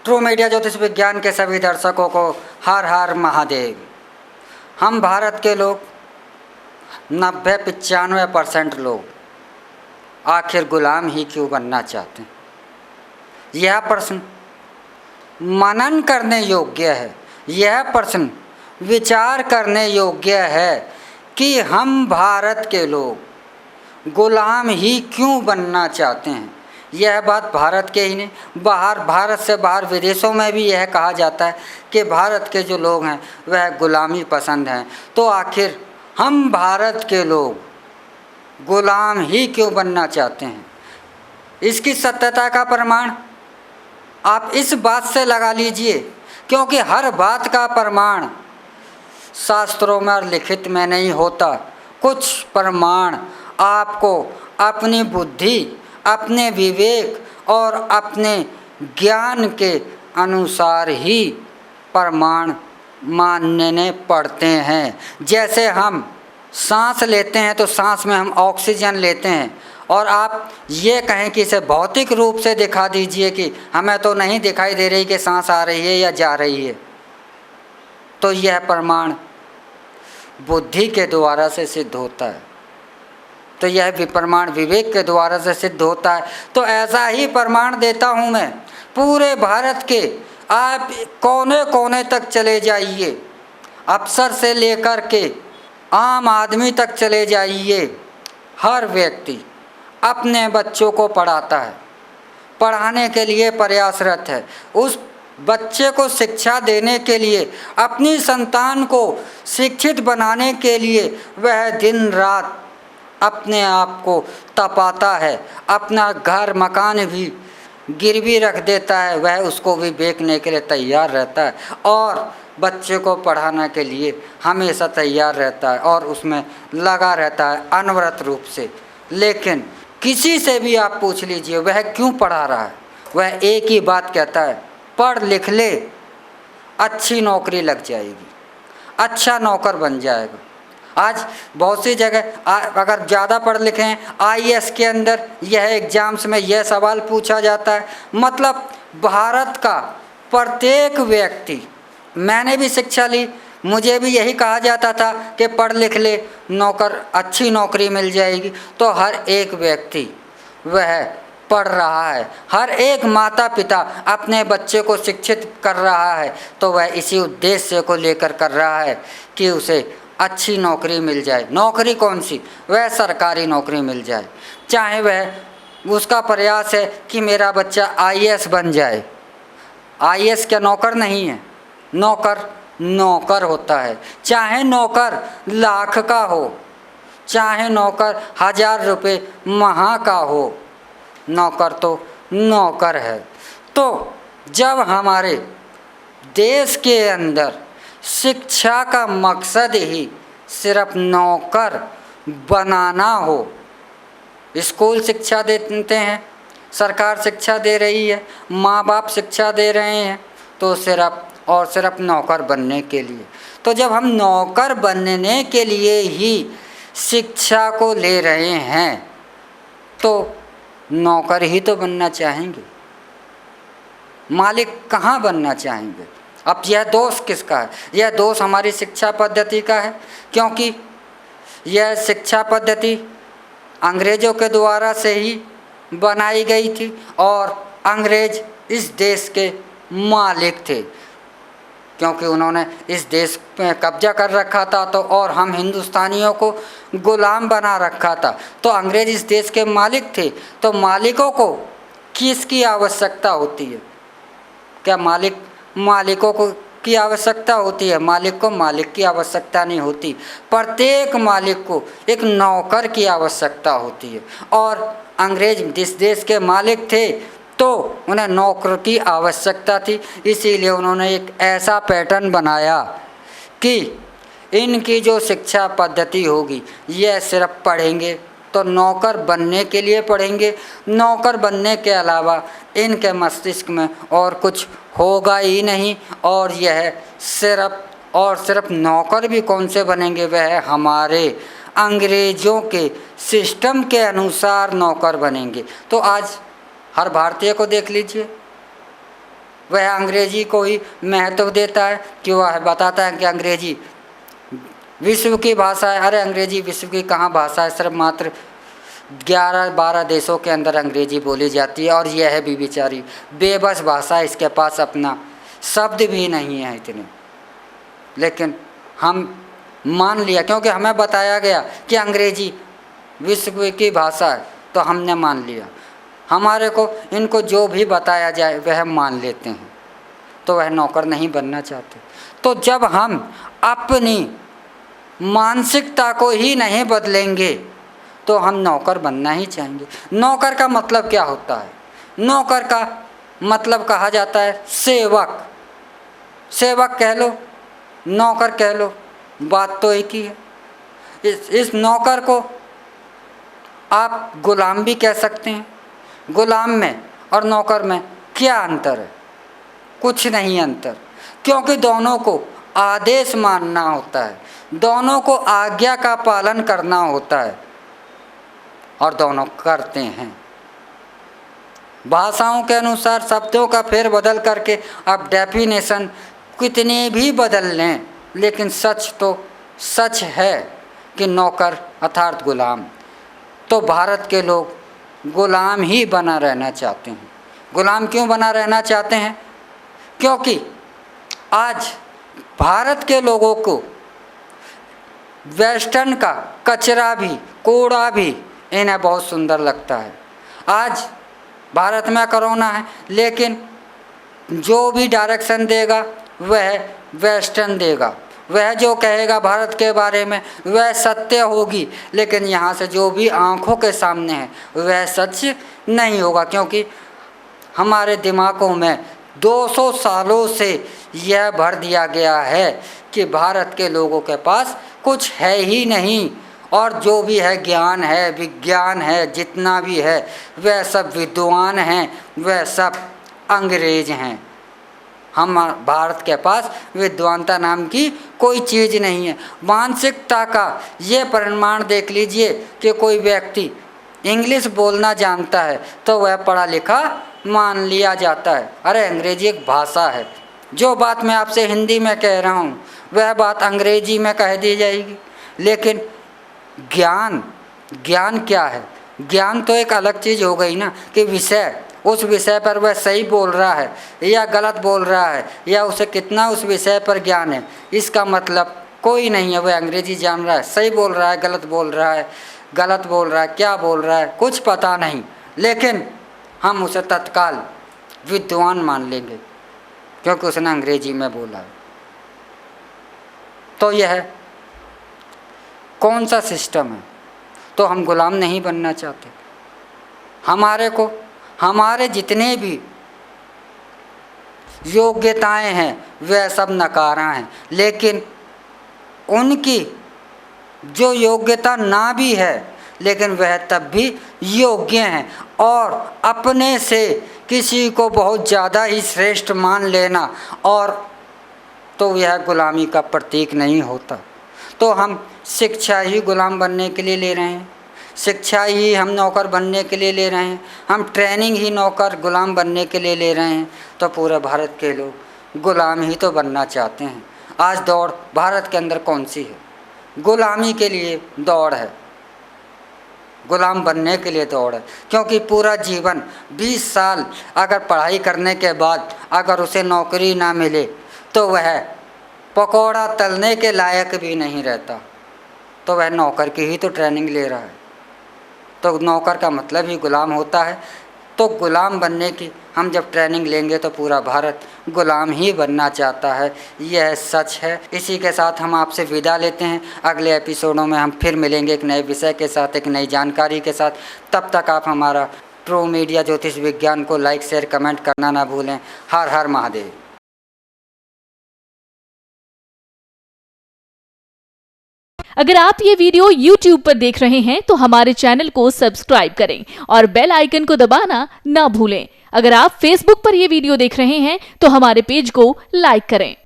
True media ज्योतिष विज्ञान के सभी दर्शकों को हर हर महादेव। हम भारत के लोग 90-95% लोग आखिर गुलाम ही क्यों बनना चाहते हैं? यह प्रश्न मनन करने योग्य है। यह प्रश्न विचार करने योग्य है कि हम भारत के लोग गुलाम ही क्यों बनना चाहते हैं। यह बात भारत के ही नहीं, भारत से बाहर विदेशों में भी यह कहा जाता है कि भारत के जो लोग हैं वह गुलामी पसंद हैं। तो आखिर हम भारत के लोग गुलाम ही क्यों बनना चाहते हैं? इसकी सत्यता का प्रमाण आप इस बात से लगा लीजिए, क्योंकि हर बात का प्रमाण शास्त्रों में और लिखित में नहीं होता। कुछ प्रमाण आपको अपनी बुद्धि, अपने विवेक और अपने ज्ञान के अनुसार ही प्रमाण मानने पड़ते हैं। जैसे हम सांस लेते हैं तो सांस में हम ऑक्सीजन लेते हैं, और आप ये कहें कि इसे भौतिक रूप से दिखा दीजिए कि हमें तो नहीं दिखाई दे रही कि सांस आ रही है या जा रही है, तो यह प्रमाण बुद्धि के द्वारा से सिद्ध होता है। तो यह भी प्रमाण विवेक के द्वारा से सिद्ध होता है। तो ऐसा ही प्रमाण देता हूँ मैं। पूरे भारत के आप कोने कोने तक चले जाइए, अफसर से लेकर के आम आदमी तक चले जाइए, हर व्यक्ति अपने बच्चों को पढ़ाता है, पढ़ाने के लिए प्रयासरत है। उस बच्चे को शिक्षा देने के लिए, अपनी संतान को शिक्षित बनाने के लिए वह दिन रात अपने आप को तपाता है, अपना घर मकान भी गिरवी रख देता है, वह उसको भी बेचने के लिए तैयार रहता है और बच्चे को पढ़ाने के लिए हमेशा तैयार रहता है और उसमें लगा रहता है अनवरत रूप से। लेकिन किसी से भी आप पूछ लीजिए वह क्यों पढ़ा रहा है, वह एक ही बात कहता है, पढ़ लिख ले, अच्छी नौकरी लग जाएगी, अच्छा नौकर बन जाएगा। आज बहुत सी जगह अगर ज़्यादा पढ़ लिखे हैं, आईएएस के अंदर यह एग्ज़ाम्स में यह सवाल पूछा जाता है। मतलब भारत का प्रत्येक व्यक्ति, मैंने भी शिक्षा ली, मुझे भी यही कहा जाता था कि पढ़ लिख ले, नौकर, अच्छी नौकरी मिल जाएगी। तो हर एक व्यक्ति वह पढ़ रहा है, हर एक माता पिता अपने बच्चे को शिक्षित कर रहा है, तो वह इसी उद्देश्य को लेकर कर रहा है कि उसे अच्छी नौकरी मिल जाए। नौकरी कौन सी? वह सरकारी नौकरी मिल जाए। चाहे वह उसका प्रयास है कि मेरा बच्चा आईएएस बन जाए। आईएएस क्या नौकर नहीं है? नौकर नौकर होता है। चाहे नौकर लाख का हो, चाहे नौकर 1000 रुपये माह का हो, नौकर तो नौकर है। तो जब हमारे देश के अंदर शिक्षा का मकसद ही सिर्फ नौकर बनाना हो, स्कूल शिक्षा देते हैं, सरकार शिक्षा दे रही है, माँ बाप शिक्षा दे रहे हैं, तो सिर्फ और सिर्फ नौकर बनने के लिए। तो जब हम नौकर बनने के लिए ही शिक्षा को ले रहे हैं, तो नौकर ही तो बनना चाहेंगे, मालिक कहाँ बनना चाहेंगे? अब यह दोष किसका है? यह दोष हमारी शिक्षा पद्धति का है, क्योंकि यह शिक्षा पद्धति अंग्रेज़ों के द्वारा से ही बनाई गई थी और अंग्रेज इस देश के मालिक थे, क्योंकि उन्होंने इस देश पे कब्जा कर रखा था, तो और हम हिंदुस्तानियों को गुलाम बना रखा था। तो अंग्रेज इस देश के मालिक थे। तो मालिकों को किसकी आवश्यकता होती है? क्या मालिकों को की आवश्यकता होती है? मालिक को मालिक की आवश्यकता नहीं होती। प्रत्येक मालिक को एक नौकर की आवश्यकता होती है। और अंग्रेज जिस देश के मालिक थे तो उन्हें नौकर की आवश्यकता थी, इसीलिए उन्होंने एक ऐसा पैटर्न बनाया कि इनकी जो शिक्षा पद्धति होगी यह सिर्फ पढ़ेंगे तो नौकर बनने के लिए पढ़ेंगे, नौकर बनने के अलावा इनके मस्तिष्क में और कुछ होगा ही नहीं। और यह सिर्फ और सिर्फ नौकर भी कौन से बनेंगे? वह हमारे अंग्रेज़ों के सिस्टम के अनुसार नौकर बनेंगे। तो आज हर भारतीय को देख लीजिए, वह अंग्रेजी को ही महत्व देता है कि वह बताता है कि अंग्रेजी विश्व की भाषा है। अरे अंग्रेजी विश्व की कहाँ भाषा है, सिर्फ मात्र 11-12 देशों के अंदर अंग्रेजी बोली जाती है, और यह भी बेचारी बेबस भाषा है, इसके पास अपना शब्द भी नहीं है इतने। लेकिन हम मान लिया क्योंकि हमें बताया गया कि अंग्रेजी विश्व की भाषा है, तो हमने मान लिया। हमारे को इनको जो भी बताया जाए वह मान लेते हैं, तो वह नौकर नहीं बनना चाहते। तो जब हम अपनी मानसिकता को ही नहीं बदलेंगे तो हम नौकर बनना ही चाहेंगे। नौकर का मतलब क्या होता है? नौकर का मतलब कहा जाता है सेवक। सेवक कह लो, नौकर कह लो, बात तो एक ही है। इस नौकर को आप गुलाम भी कह सकते हैं। गुलाम में और नौकर में क्या अंतर है? कुछ नहीं अंतर, क्योंकि दोनों को आदेश मानना होता है, दोनों को आज्ञा का पालन करना होता है, और दोनों करते हैं। भाषाओं के अनुसार शब्दों का फेरबदल करके आप डेफिनेशन कितने भी बदल लें, लेकिन सच तो सच है कि नौकर अर्थात गुलाम। तो भारत के लोग गुलाम ही बना रहना चाहते हैं। गुलाम क्यों बना रहना चाहते हैं? क्योंकि आज भारत के लोगों को वेस्टर्न का कचरा भी, कूड़ा भी इन्हें बहुत सुंदर लगता है। आज भारत में कोरोना है, लेकिन जो भी डायरेक्शन देगा वह वेस्टर्न देगा। वह जो कहेगा भारत के बारे में वह सत्य होगी, लेकिन यहाँ से जो भी आँखों के सामने है वह सच नहीं होगा, क्योंकि हमारे दिमागों में 200 सालों से यह भर दिया गया है कि भारत के लोगों के पास कुछ है ही नहीं, और जो भी है ज्ञान है, विज्ञान है, जितना भी है वह सब विद्वान हैं, वह सब अंग्रेज हैं। हम भारत के पास विद्वानता नाम की कोई चीज़ नहीं है। मानसिकता का ये प्रमाण देख लीजिए कि कोई व्यक्ति इंग्लिश बोलना जानता है तो वह पढ़ा लिखा मान लिया जाता है। अरे अंग्रेजी एक भाषा है, जो बात मैं आपसे हिंदी में कह रहा हूँ वह बात अंग्रेजी में कह दी जाएगी। लेकिन ज्ञान, ज्ञान क्या है? ज्ञान तो एक अलग चीज़ हो गई ना, कि विषय, उस विषय पर वह सही बोल रहा है या गलत बोल रहा है, या उसे कितना उस विषय पर ज्ञान है, इसका मतलब कोई नहीं है। वह अंग्रेजी जान रहा है, सही बोल रहा है, गलत बोल रहा है, गलत बोल रहा है, क्या बोल रहा है कुछ पता नहीं, लेकिन हम उसे तत्काल विद्वान मान लेंगे क्योंकि उसने अंग्रेजी में बोला है। तो यह कौन सा सिस्टम है? तो हम गुलाम नहीं बनना चाहते। हमारे को हमारे जितने भी योग्यताएं हैं वह सब नकारा हैं, लेकिन उनकी जो योग्यता ना भी है लेकिन वह तब भी योग्य हैं, और अपने से किसी को बहुत ज़्यादा ही श्रेष्ठ मान लेना और तो यह गुलामी का प्रतीक नहीं होता। तो हम शिक्षा ही गुलाम बनने के लिए ले रहे हैं, शिक्षा ही हम नौकर बनने के लिए ले रहे हैं, हम ट्रेनिंग ही नौकर गुलाम बनने के लिए ले रहे हैं। तो पूरे भारत के लोग गुलाम ही तो बनना चाहते हैं। आज दौड़ भारत के अंदर कौन सी है? गुलामी के लिए दौड़ है, गुलाम बनने के लिए दौड़ है। क्योंकि पूरा जीवन 20 साल अगर पढ़ाई करने के बाद अगर उसे नौकरी ना मिले तो वह पकौड़ा तलने के लायक भी नहीं रहता, तो वह नौकर की ही तो ट्रेनिंग ले रहा है। तो नौकर का मतलब ही गुलाम होता है। तो गुलाम बनने की हम जब ट्रेनिंग लेंगे तो पूरा भारत गुलाम ही बनना चाहता है, यह सच है। इसी के साथ हम आपसे विदा लेते हैं। अगले एपिसोडों में हम फिर मिलेंगे एक नए विषय के साथ, एक नई जानकारी के साथ। तब तक आप हमारा ट्रू मीडिया ज्योतिष विज्ञान को लाइक, शेयर, कमेंट करना ना भूलें। हर हर महादेव। अगर आप ये वीडियो YouTube पर देख रहे हैं तो हमारे चैनल को सब्सक्राइब करें और बेल आइकन को दबाना ना भूलें। अगर आप Facebook पर ये वीडियो देख रहे हैं तो हमारे पेज को लाइक करें।